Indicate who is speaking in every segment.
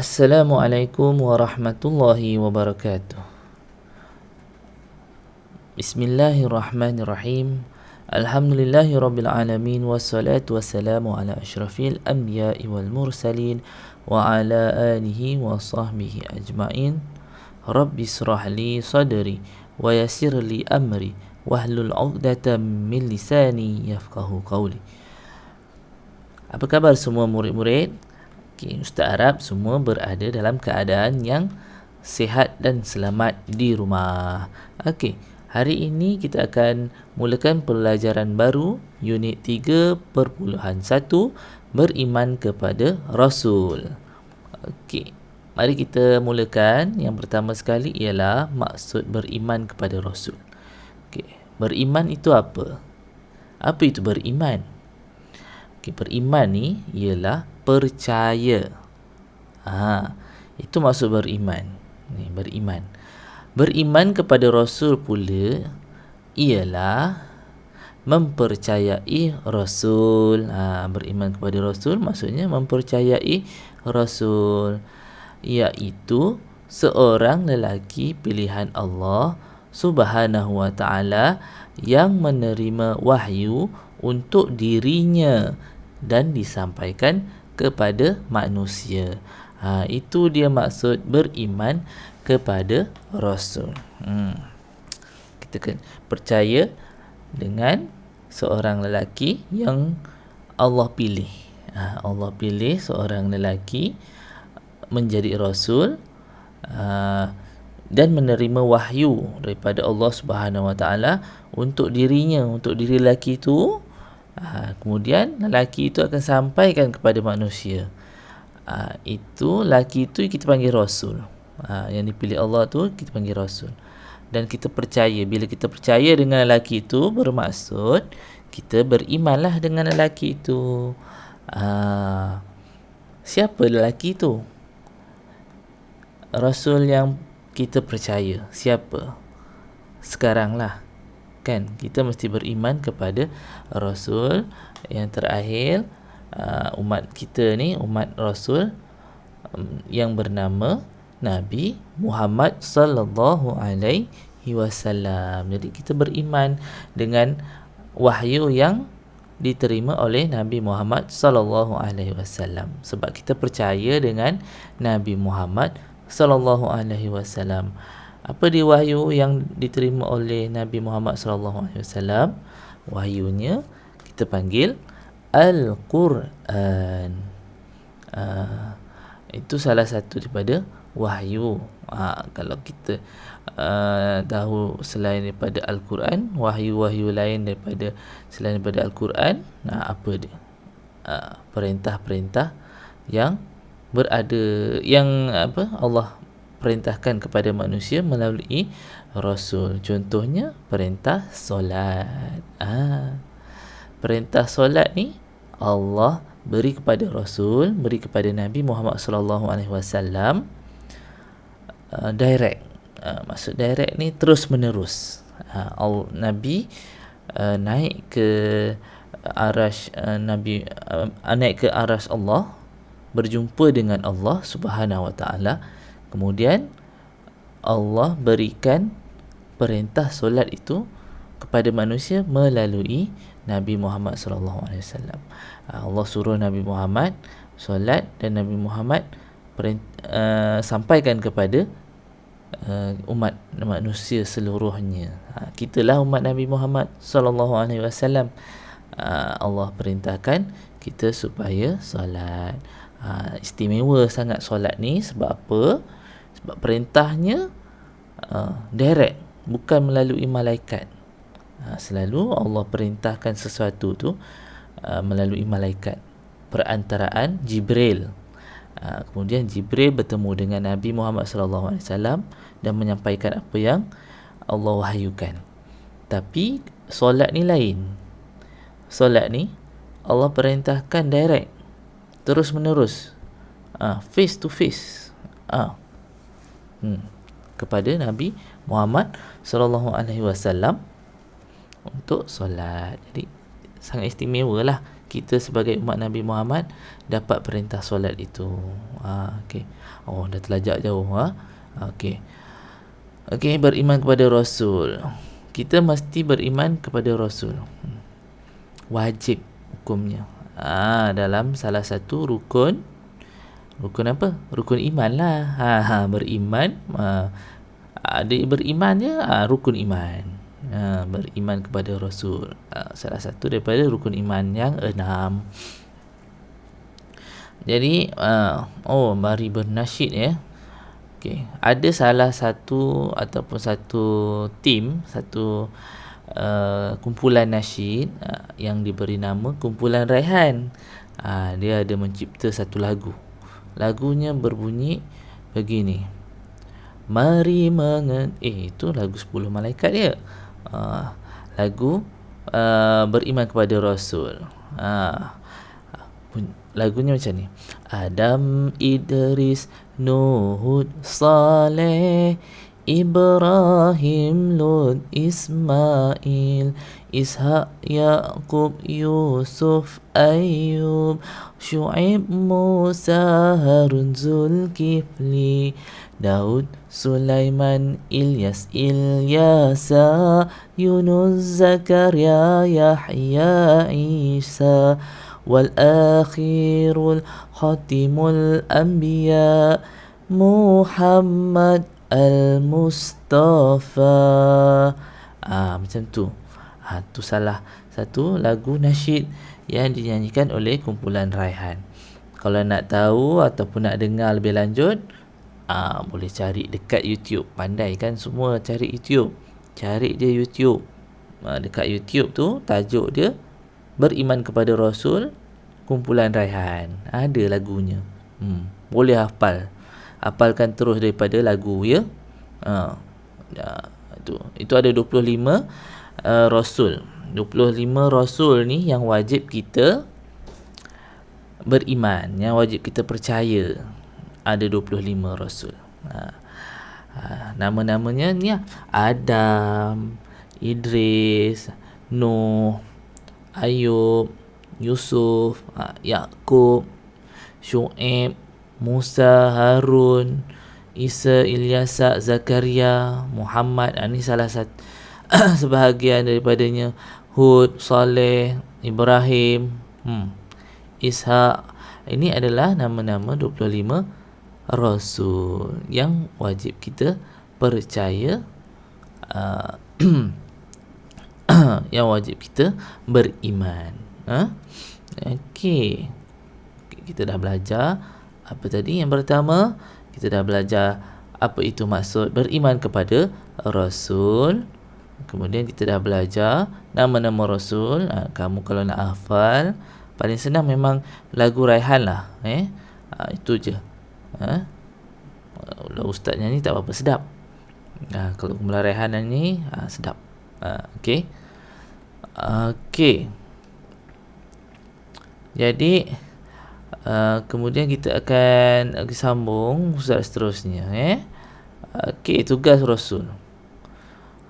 Speaker 1: Assalamualaikum warahmatullahi wabarakatuh. Bismillahirrahmanirrahim. Alhamdulillahi rabbil alamin, wassalatu wassalamu ala asyrafil anbiya'i wal mursalin wa ala alihi wa sahbihi ajma'in. Rabbi israh li sadri wa yassir li amri wahlul 'uqdatam min lisani yafqahu qawli. Apa khabar semua murid-murid? Ustaz harap semua berada dalam keadaan yang sihat dan selamat di rumah. Okey, hari ini kita akan mulakan pelajaran baru unit 3.1 beriman kepada Rasul. Okey, mari kita mulakan. Yang pertama sekali ialah maksud beriman kepada Rasul. Okey, beriman itu apa? Apa itu beriman? Okey, beriman ni ialah percaya. Itu maksud beriman. Ni beriman. Beriman kepada Rasul pula ialah mempercayai Rasul. Beriman kepada Rasul maksudnya mempercayai Rasul, iaitu seorang lelaki pilihan Allah Subhanahu wa taala yang menerima wahyu untuk dirinya dan disampaikan kepada manusia. Itu dia maksud beriman kepada Rasul. Kita kan percaya dengan seorang lelaki yang Allah pilih. Allah pilih seorang lelaki menjadi Rasul dan menerima wahyu daripada Allah Subhanahu wa taala untuk dirinya, untuk diri lelaki itu. Kemudian lelaki itu akan sampaikan kepada manusia. Itu lelaki itu kita panggil Rasul. Yang dipilih Allah tu kita panggil Rasul. Dan kita percaya, bila kita percaya dengan lelaki itu, bermaksud kita berimanlah dengan lelaki itu. Siapa lelaki itu? Rasul yang kita percaya siapa? Sekaranglah, kan, kita mesti beriman kepada Rasul yang terakhir, umat kita ni, umat Rasul yang bernama Nabi Muhammad sallallahu alaihi wasallam. Jadi kita beriman dengan wahyu yang diterima oleh Nabi Muhammad sallallahu alaihi wasallam, sebab kita percaya dengan Nabi Muhammad sallallahu alaihi wasallam. Apa dia wahyu yang diterima oleh Nabi Muhammad sallallahu alaihi wasallam? Wahyunya kita panggil Al-Quran. Itu salah satu daripada wahyu. Kalau kita tahu selain daripada Al-Quran, wahyu-wahyu lain daripada selain daripada Al-Quran, apa dia? Perintah-perintah yang berada, yang Allah perintahkan kepada manusia melalui Rasul. Contohnya perintah solat. Perintah solat ni Allah beri kepada Rasul, beri kepada Nabi Muhammad sallallahu alaihi wasallam direct. Maksud direct ni terus menerus. Nabi naik ke arasy, Nabi naik ke arasy Allah, berjumpa dengan Allah Subhanahu wa taala. Kemudian Allah berikan perintah solat itu kepada manusia melalui Nabi Muhammad sallallahu alaihi wasallam. Allah suruh Nabi Muhammad solat dan Nabi Muhammad sampaikan kepada umat manusia seluruhnya. Kitalah umat Nabi Muhammad sallallahu alaihi wasallam. Allah perintahkan kita supaya solat. Istimewa sangat solat ni sebab apa? Sebab perintahnya direct, bukan melalui malaikat. Selalu Allah perintahkan sesuatu tu melalui malaikat, perantaraan Jibril. Kemudian Jibril bertemu dengan Nabi Muhammad sallallahu alaihi wasallam dan menyampaikan apa yang Allah wahyukan. Tapi solat ni lain. Solat ni Allah perintahkan direct, terus menerus, face to face, kepada Nabi Muhammad sallallahu alaihi wasallam untuk solat. Jadi sangat istimewa lah kita sebagai umat Nabi Muhammad dapat perintah solat itu. Okey. Oh, dah terlajak jauh. Okey. Okey, beriman kepada Rasul. Kita mesti beriman kepada Rasul. Wajib hukumnya. Dalam salah satu rukun apa? Rukun iman lah. Beriman. Ada beriman je, rukun iman. Beriman kepada Rasul. Salah satu daripada rukun iman yang 6. Jadi, mari bernasyid ya. Okey, ada salah satu ataupun satu tim, satu kumpulan nasyid yang diberi nama kumpulan Raihan. Dia ada mencipta satu lagu. Lagunya berbunyi begini. Mari itu lagu 10 malaikat dia. Lagu beriman kepada Rasul. Lagunya macam ni. Adam, Idris, Nuh, Saleh, Ibrahim, Lut, Ismail, Ishaq, Yaqub, Yusuf, Ayub, Syuaib, Musa, Harun, Zulkifli, Daud, Sulaiman, Ilyas, Ilyasa, Yunus, Zakaria, Yahya, Isa, والآخر الخاتم الأنبياء Muhammad Al-Mustafa. Macam tu. Tu salah satu lagu nasyid yang dinyanyikan oleh kumpulan Raihan. Kalau nak tahu ataupun nak dengar lebih lanjut, boleh cari dekat YouTube. Pandai kan semua cari YouTube. Cari dia YouTube. Dekat YouTube tu tajuk dia Beriman kepada Rasul, kumpulan Raihan. Ada lagunya. Boleh hafalkan terus daripada lagu ya. Itu ada 25 Rasul. 25 Rasul ni yang wajib kita beriman, yang wajib kita percaya. Ada 25 Rasul. Nama-namanya ni Adam, Idris, Nuh, Ayub, Yusuf, Yaqub, Syuaib, Musa, Harun, Isa, Ilyasa, Zakaria, Muhammad. Ini salah satu sebahagian daripadanya. Hud, Saleh, Ibrahim, Ishaq. Ini adalah nama-nama 25 Rasul yang wajib kita percaya, yang wajib kita beriman. Okey. Kita dah belajar apa tadi? Yang pertama, kita dah belajar apa itu maksud beriman kepada Rasul. Kemudian kita dah belajar nama-nama Rasul. Kamu kalau nak hafal, paling senang memang lagu Raihan lah. Itu je. Ustaz nyanyi tak apa-apa, sedap. Kalau kumpulan Raihan nyanyi, sedap. Okey. Okey. Jadi kemudian kita akan sambung Ustaz seterusnya. Okey, tugas Rasul.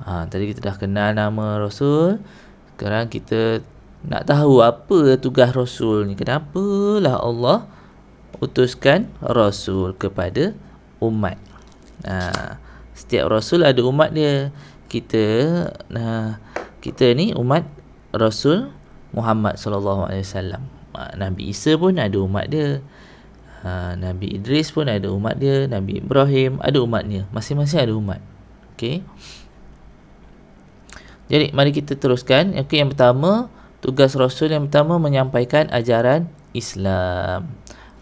Speaker 1: Tadi kita dah kenal nama Rasul. Sekarang kita nak tahu apa tugas Rasul ni. Kenapalah Allah utuskan Rasul kepada umat. Setiap Rasul ada umat dia. Kita ni umat Rasul Muhammad sallallahu alaihi wasallam. Nabi Isa pun ada umat dia. Nabi Idris pun ada umat dia. Nabi Ibrahim ada umatnya. Masing-masing ada umat. Okey. Jadi mari kita teruskan. Okey, yang pertama, tugas Rasul yang pertama menyampaikan ajaran Islam.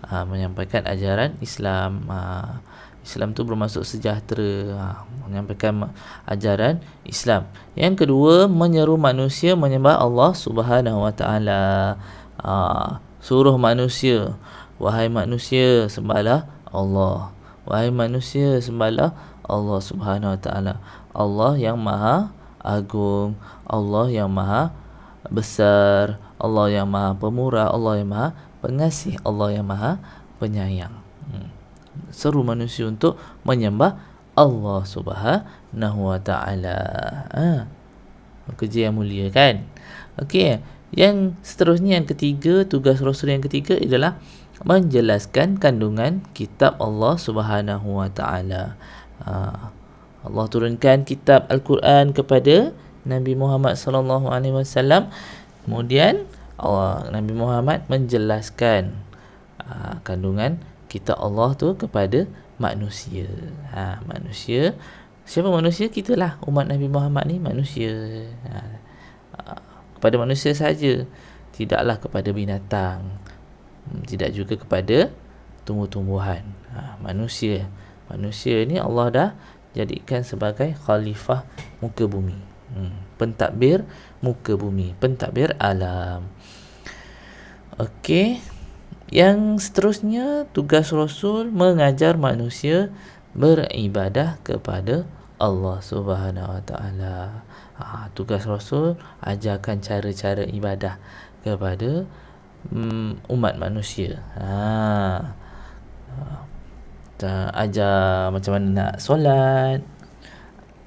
Speaker 1: Menyampaikan ajaran Islam. Islam tu bermaksud sejahtera. Menyampaikan ajaran Islam. Yang kedua, menyeru manusia menyembah Allah Subhanahu Wa Taala. Suruh manusia, wahai manusia, sembahlah Allah. Wahai manusia, sembahlah Allah Subhanahu Wa Taala. Allah yang Maha Agung, Allah yang Maha Besar, Allah yang Maha Pemurah, Allah yang Maha Pengasih, Allah yang Maha Penyayang. Seru manusia untuk menyembah Allah Subhanahu Wa Taala. Kerja yang mulia kan? Okey. Yang seterusnya, yang ketiga, tugas Rasul yang ketiga adalah menjelaskan kandungan kitab Allah Subhanahu Wa Taala. Allah turunkan kitab Al-Quran kepada Nabi Muhammad sallallahu alaihi wasallam. Kemudian Nabi Muhammad menjelaskan kandungan kitab Allah tu kepada manusia. Manusia. Siapa manusia? Kitalah, umat Nabi Muhammad ni manusia. Kepada manusia saja, tidaklah kepada binatang, tidak juga kepada tumbuh-tumbuhan. Manusia ni Allah dah jadikan sebagai khalifah muka bumi, pentadbir muka bumi, pentadbir alam. Okey, yang seterusnya, tugas Rasul mengajar manusia beribadah kepada Allah Subhanahu Wa Taala. Tugas Rasul ajarkan cara-cara ibadah kepada umat manusia. Ajar macam mana nak solat,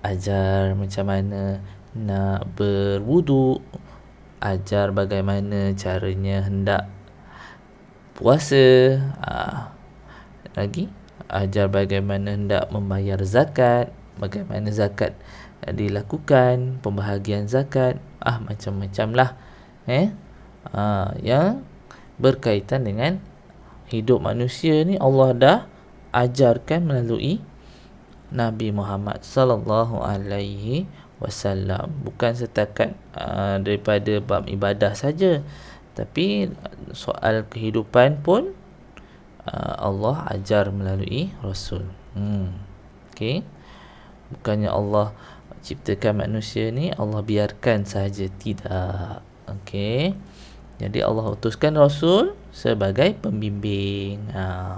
Speaker 1: ajar macam mana nak berwuduk, ajar bagaimana caranya hendak puasa, lagi ajar bagaimana hendak membayar zakat, bagaimana zakat dilakukan, pembahagian zakat, macam-macam lah yang berkaitan dengan hidup manusia ni Allah dah ajarkan melalui Nabi Muhammad sallallahu alaihi wasallam. Bukan setakat daripada bab ibadah saja, tapi soal kehidupan pun Allah ajar melalui Rasul. Okey, bukannya Allah ciptakan manusia ni Allah biarkan sahaja, tidak. Okey, jadi Allah utuskan Rasul sebagai pembimbing,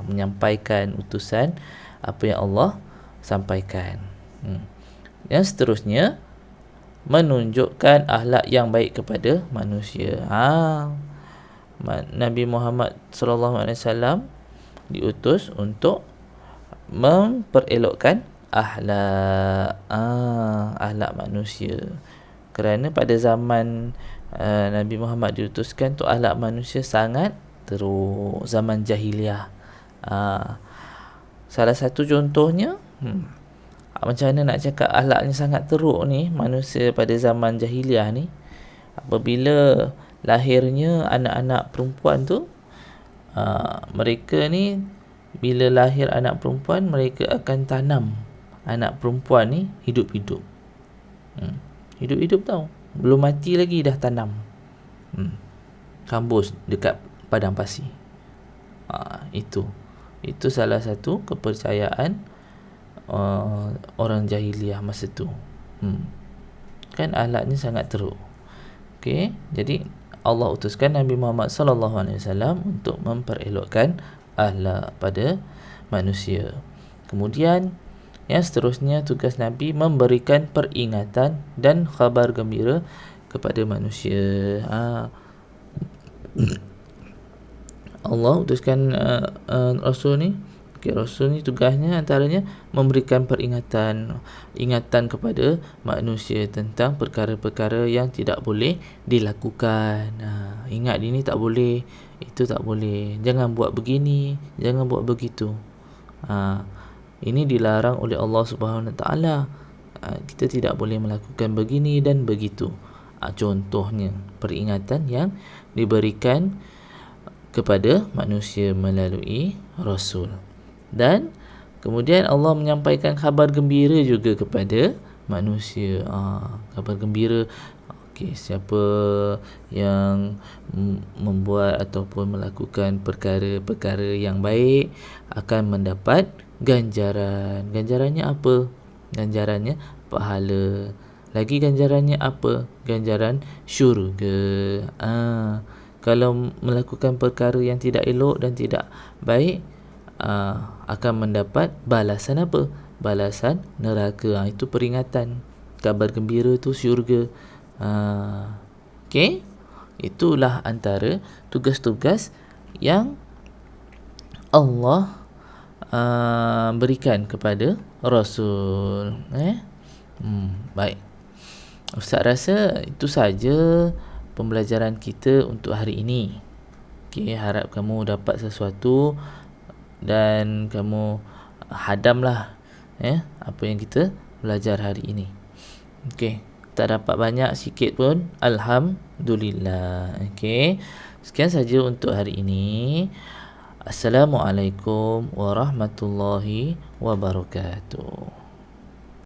Speaker 1: menyampaikan utusan apa yang Allah sampaikan. Yang seterusnya, menunjukkan akhlak yang baik kepada manusia. Nabi Muhammad sallallahu alaihi wasallam diutus untuk memperelokkan akhlak manusia. Kerana pada zaman Nabi Muhammad diutuskan tu, akhlak manusia sangat teruk, zaman jahiliah. Salah satu contohnya, macam mana nak cakap akhlaknya sangat teruk ni manusia pada zaman jahiliah ni, apabila lahirnya anak-anak perempuan tu, mereka ni bila lahir anak perempuan, mereka akan tanam anak perempuan ni hidup-hidup. Hidup-hidup tau, belum mati lagi dah tanam. Kambus dekat padang pasir. Itu salah satu kepercayaan orang jahiliah masa tu. Kan akhlaknya sangat teruk. Okey, jadi Allah utuskan Nabi Muhammad sallallahu alaihi wasallam untuk memperelokkan akhlak pada manusia. Kemudian yang seterusnya, tugas Nabi memberikan peringatan dan khabar gembira kepada manusia. Allah utuskan Rasul ni. Rasul ni tugasnya antaranya memberikan ingatan kepada manusia tentang perkara-perkara yang tidak boleh dilakukan. Ingat, ini tak boleh, itu tak boleh, jangan buat begini, jangan buat begitu. Ini dilarang oleh Allah Subhanahu Wa Taala. Kita tidak boleh melakukan begini dan begitu. Contohnya peringatan yang diberikan kepada manusia melalui Rasul. Dan kemudian Allah menyampaikan khabar gembira juga kepada manusia. Khabar gembira, siapa yang membuat ataupun melakukan perkara-perkara yang baik akan mendapat ganjaran. Ganjarannya apa? Ganjarannya pahala. Lagi ganjarannya apa? Ganjaran syurga. Kalau melakukan perkara yang tidak elok dan tidak baik, akan mendapat balasan apa? Balasan neraka. Itu peringatan. Kabar gembira tu syurga. Okey, itulah antara tugas-tugas yang Allah berikan kepada Rasul. Baik, Ustaz rasa itu saja pembelajaran kita untuk hari ini. Okey, harap kamu dapat sesuatu dan kamu hadamlah apa yang kita belajar hari ini. Okey, tak dapat banyak, sikit pun alhamdulillah. Okey, sekian saja untuk hari ini. Assalamualaikum warahmatullahi wabarakatuh.